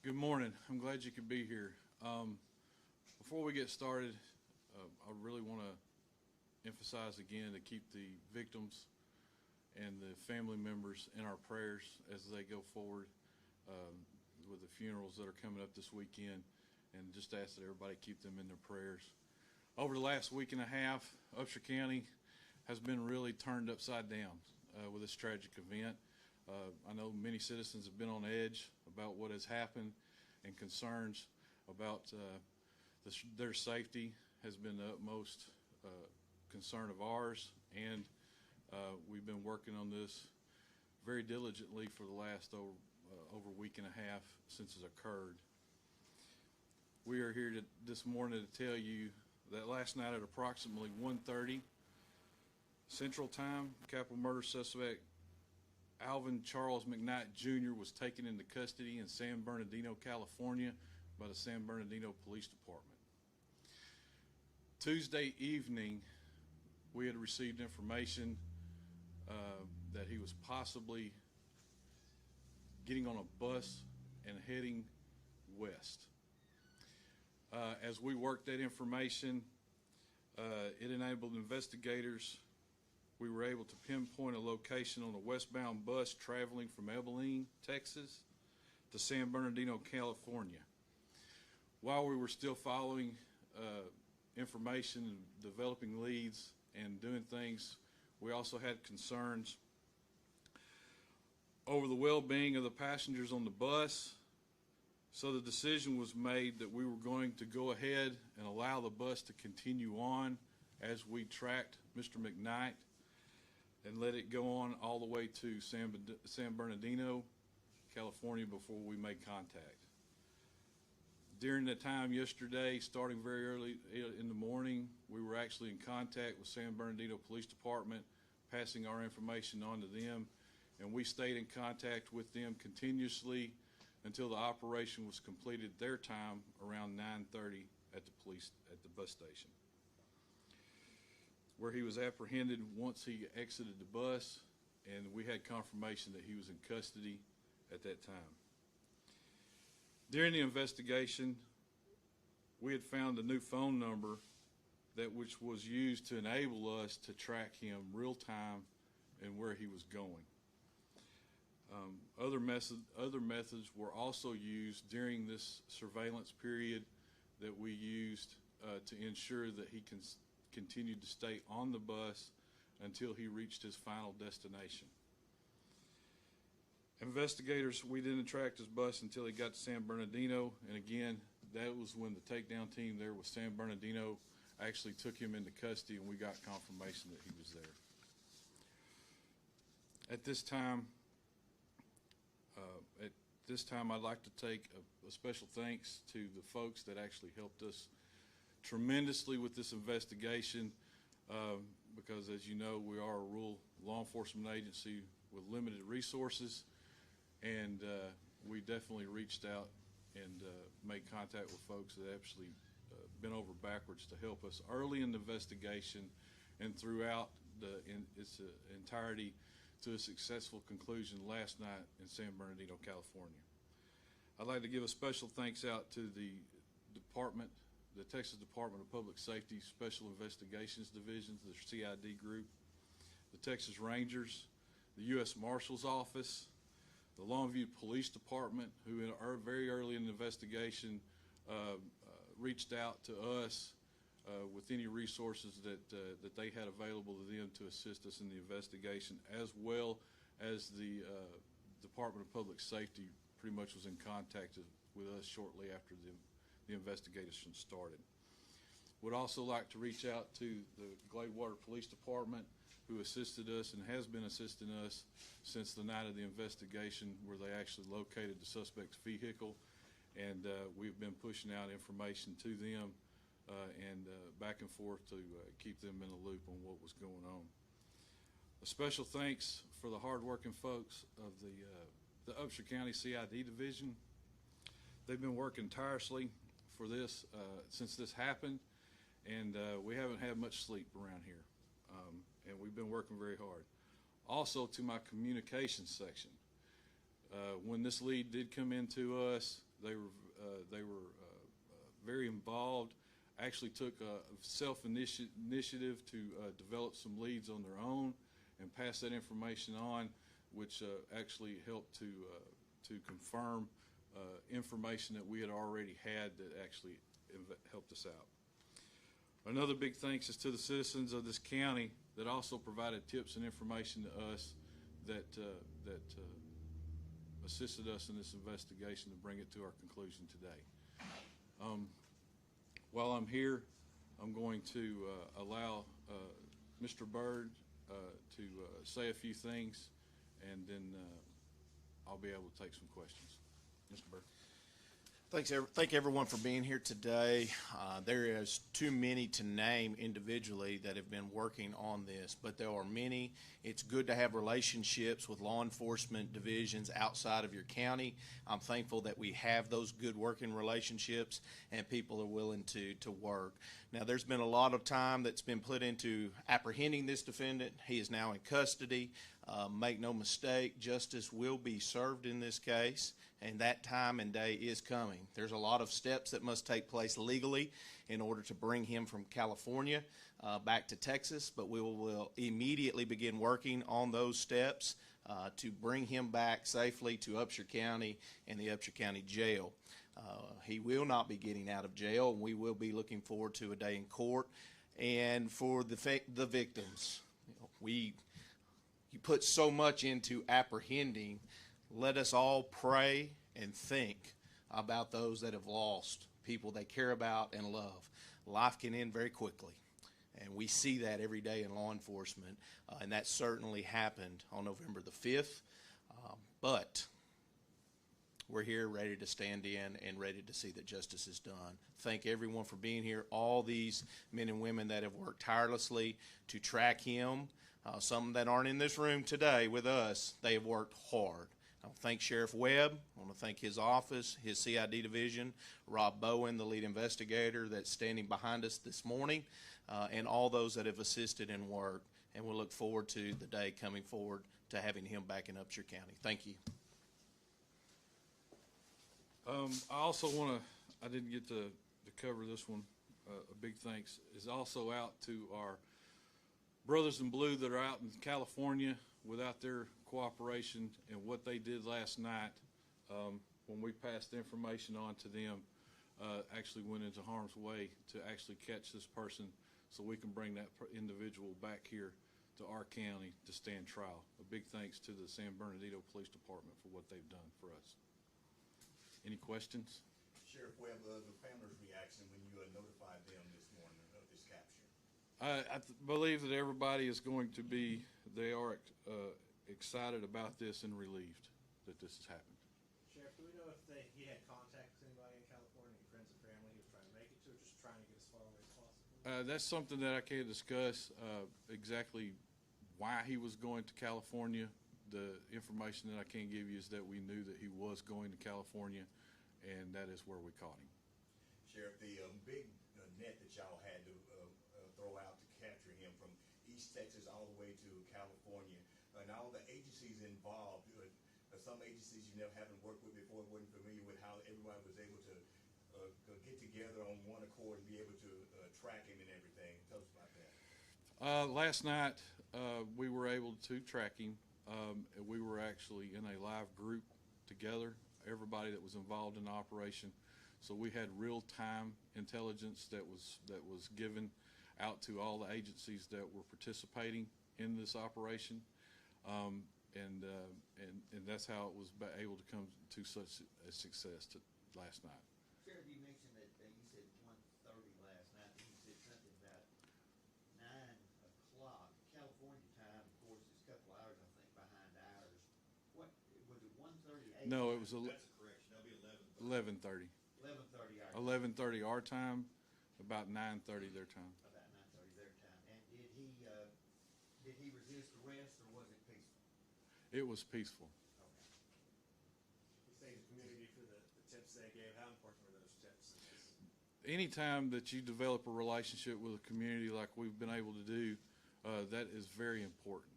Good morning. I'm glad you could be here. Before we get started, I really want to emphasize again to keep the victims and the family members in our prayers as they go forward with the funerals that are coming up this weekend, and just ask that everybody keep them in their prayers. Over the last week and a half, Upshur County has been really turned upside down with this tragic event. I know many citizens have been on edge about what has happened, and concerns about their safety has been the utmost concern of ours, and we've been working on this very diligently for the last over a week and a half since it occurred. We are here this morning to tell you that last night at approximately 1:30 Central Time, capital murder suspect Alvin Charles McKnight Jr. was taken into custody in San Bernardino, California by the San Bernardino Police Department. Tuesday evening, we had received information that he was possibly getting on a bus and heading west. As we worked that information, it enabled investigators. We were able to pinpoint a location on a westbound bus traveling from Abilene, Texas to San Bernardino, California. While we were still following information and developing leads and doing things, we also had concerns over the well-being of the passengers on the bus. So the decision was made that we were going to go ahead and allow the bus to continue on as we tracked Mr. McKnight, and let it go on all the way to San Bernardino, California, before we made contact. During the time yesterday, starting very early in the morning, we were actually in contact with San Bernardino Police Department, passing our information on to them, and we stayed in contact with them continuously until the operation was completed their time around 9:30 at the bus station, where he was apprehended once he exited the bus, and we had confirmation that he was in custody at that time. During the investigation, we had found a new phone number which was used to enable us to track him real time and where he was going. Other methods were also used during this surveillance period that we used to ensure that he continued to stay on the bus until he reached his final destination. Investigators, we didn't track his bus until he got to San Bernardino, and again, that was when the takedown team there with San Bernardino actually took him into custody, and we got confirmation that he was there. At this time, I'd like to take a special thanks to the folks that actually helped us tremendously with this investigation, because as you know, we are a rural law enforcement agency with limited resources, and we definitely reached out and made contact with folks that actually bent over backwards to help us early in the investigation and throughout its entirety to a successful conclusion last night in San Bernardino, California. I'd like to give a special thanks out to the Texas Department of Public Safety Special Investigations Division, the CID group, the Texas Rangers, the U.S. Marshal's Office, the Longview Police Department, who very early in the investigation reached out to us with any resources that they had available to them to assist us in the investigation, as well as the Department of Public Safety pretty much was in contact with us shortly after the investigation started. Would also like to reach out to the Gladewater Police Department, who assisted us and has been assisting us since the night of the investigation, where they actually located the suspect's vehicle, and we've been pushing out information to them and back and forth to keep them in the loop on what was going on. A special thanks for the hardworking folks of the Upshur County CID division. They've been working tirelessly for this since this happened, and we haven't had much sleep around here, and we've been working very hard. Also, to my communications section, when this lead did come into us, They were very involved. Actually took a self-initiative to develop some leads on their own and pass that information on, which actually helped to confirm information that we had already had that actually helped us out. Another big thanks is to the citizens of this county that also provided tips and information to us that assisted us in this investigation to bring it to our conclusion today. While I'm here, I'm going to allow Mr. Byrd to say a few things, and then I'll be able to take some questions. Mr. Byrd. Thank everyone for being here today. There is too many to name individually that have been working on this, but there are many. It's good to have relationships with law enforcement divisions outside of your county. I'm thankful that we have those good working relationships and people are willing to work. Now, there's been a lot of time that's been put into apprehending this defendant. He is now in custody. Make no mistake, justice will be served in this case, and that time and day is coming. There's a lot of steps that must take place legally in order to bring him from California back to Texas, but we will immediately begin working on those steps to bring him back safely to Upshur County and the Upshur County Jail. He will not be getting out of jail, and we will be looking forward to a day in court. And for the victims, you put so much into apprehending. Let us all pray and think about those that have lost people they care about and love. Life can end very quickly, and we see that every day in law enforcement, and that certainly happened on November the 5th. But we're here ready to stand in and ready to see that justice is done. Thank everyone for being here, all these men and women that have worked tirelessly to track him. Some that aren't in this room today with us, they have worked hard. I want to thank Sheriff Webb. I want to thank his office, his CID division, Rob Bowen, the lead investigator that's standing behind us this morning, and all those that have assisted in work. And we'll look forward to the day coming forward to having him back in Upshur County. Thank you. I also want to, I didn't get to cover this one. A big thanks is also out to our brothers in blue that are out in California without their cooperation, and what they did last night when we passed the information on to them actually went into harm's way to actually catch this person so we can bring that individual back here to our county to stand trial. A big thanks to the San Bernardino Police Department for what they've done for us. Any questions? Sheriff Webb, the family's reaction when you notified them this morning of this capture? I believe that everybody is going to be, they are excited about this and relieved that this has happened. Sheriff, do we know if he had contact with anybody in California, any friends or family he was trying to make it to, or just trying to get as far away as possible? That's something that I can't discuss exactly why he was going to California. The information that I can give you is that we knew that he was going to California, and that is where we caught him. Sheriff, the big net that y'all had to throw out to capture him from East Texas all the way to California, and all the agencies involved, some agencies you haven't worked with before, weren't familiar with how everybody was able to get together on one accord and be able to track him and everything. Tell us about that. Last night, we were able to track him. We were actually in a live group together, everybody that was involved in the operation. So we had real-time intelligence that was given out to all the agencies that were participating in this operation, and that's how it was able to come to such a success last night. Sheriff, you mentioned that you said 1:30 last night. You said something about 9 o'clock California time. Of course, it's a couple hours, I think, behind ours. What was it? 1:30? No, it was That's a correction. That'll be 11:30. 11:30. 11:30 our time. 11:30 our time, about 9:30 their time. About 9:30 their time. And did he resist arrest, or was it peaceful? It was peaceful. Okay. You say the community for the tips they gave, how important were those tips? Anytime that you develop a relationship with a community like we've been able to do, that is very important.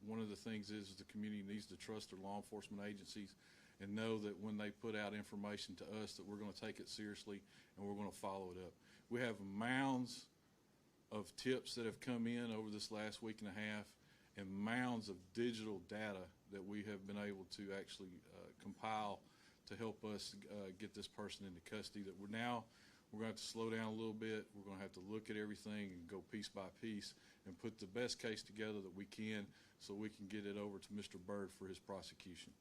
One of the things is the community needs to trust their law enforcement agencies, and know that when they put out information to us that we're going to take it seriously and we're going to follow it up. We have mounds of tips that have come in over this last week and a half and mounds of digital data that we have been able to actually compile to help us get this person into custody. That we're going to have to slow down a little bit. We're going to have to look at everything and go piece by piece and put the best case together that we can so we can get it over to Mr. Byrd for his prosecution.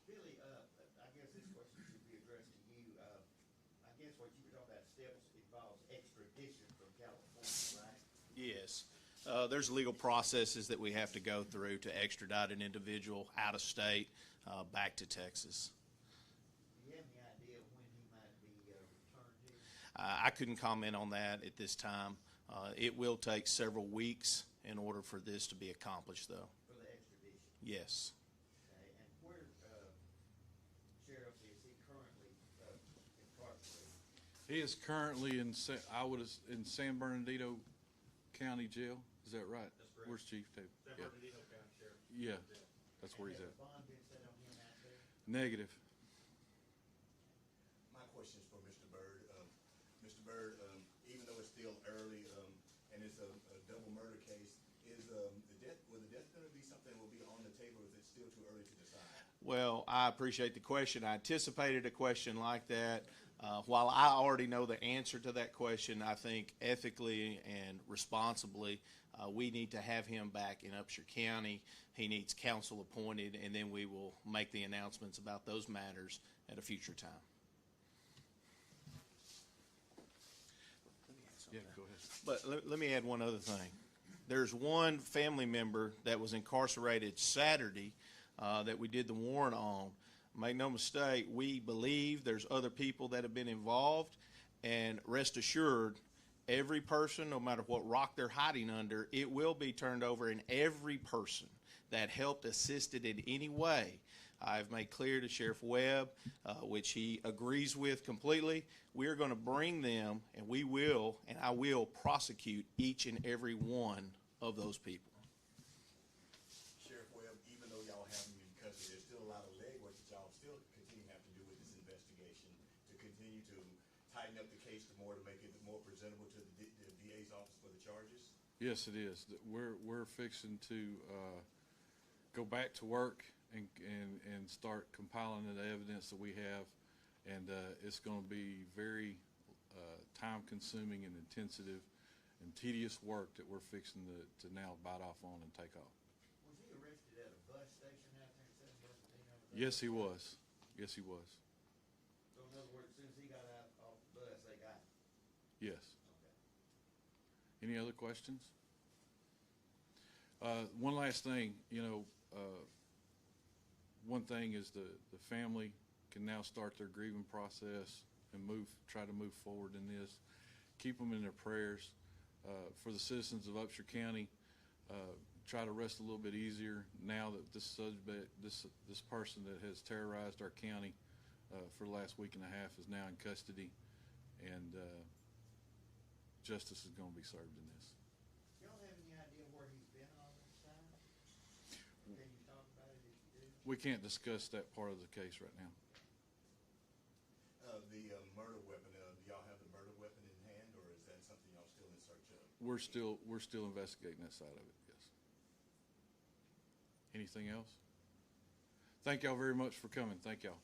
Billy, I guess this question should be addressed to you. I guess what you were talking about steps involves extradition from California, right? Yes. There's legal processes that we have to go through to extradite an individual out of state back to Texas. Do you have any idea when he might be returned here? I couldn't comment on that at this time. It will take several weeks in order for this to be accomplished, though. For the extradition? Yes. Okay, and where, Sheriff, is he currently incarcerated? He is currently in San Bernardino County Jail. Is that right? That's correct. Where's Chief David? San Yeah. Bernardino County Sheriff. Yeah, that's where he's And at. has a bond been set on him out there? Negative. My question is for Mr. Byrd. Mr. Byrd, even though it's still early, and it's a double murder case, will the death penalty be something that will be on the table, or is it still too early to decide? Well, I appreciate the question. I anticipated a question like that. While I already know the answer to that question, I think ethically and responsibly, we need to have him back in Upshur County. He needs counsel appointed, and then we will make the announcements about those matters at a future time. Yeah, go ahead. But let me add one other thing. There's one family member that was incarcerated Saturday that we did the warrant on. Make no mistake, we believe there's other people that have been involved, and rest assured, every person, no matter what rock they're hiding under, it will be turned over, and every person that helped, assisted in any way, I've made clear to Sheriff Webb, which he agrees with completely. We're going to bring them, and we will, and I will prosecute each and every one of those people. Sheriff Webb, even though y'all have him in custody, there's still a lot of legwork that y'all still continue to have to do with this investigation to continue to tighten up the case to make it more presentable to the DA's office for the charges? Yes, it is. We're fixing to go back to work and start compiling the evidence that we have, and it's going to be very time-consuming and intensive and tedious work that we're fixing to now bite off on and take off. Was he arrested at a bus station out there in San Bernardino? Yes, he was. Yes, he was. So in other words, as soon as he got out off the bus, they got him? Yes. Okay. Any other questions? One last thing, one thing is the family can now start their grieving process and try to move forward in this. Keep them in their prayers. For the citizens of Upshur County, try to rest a little bit easier now that this person that has terrorized our county for the last week and a half is now in custody, and justice is going to be served in this. Y'all have any idea where he's been all this time? Can you talk about it if you do? We can't discuss that part of the case right now. The murder weapon, do y'all have the murder weapon in hand, or is that something y'all still in search of? We're still investigating that side of it, yes. Anything else? Thank y'all very much for coming. Thank y'all.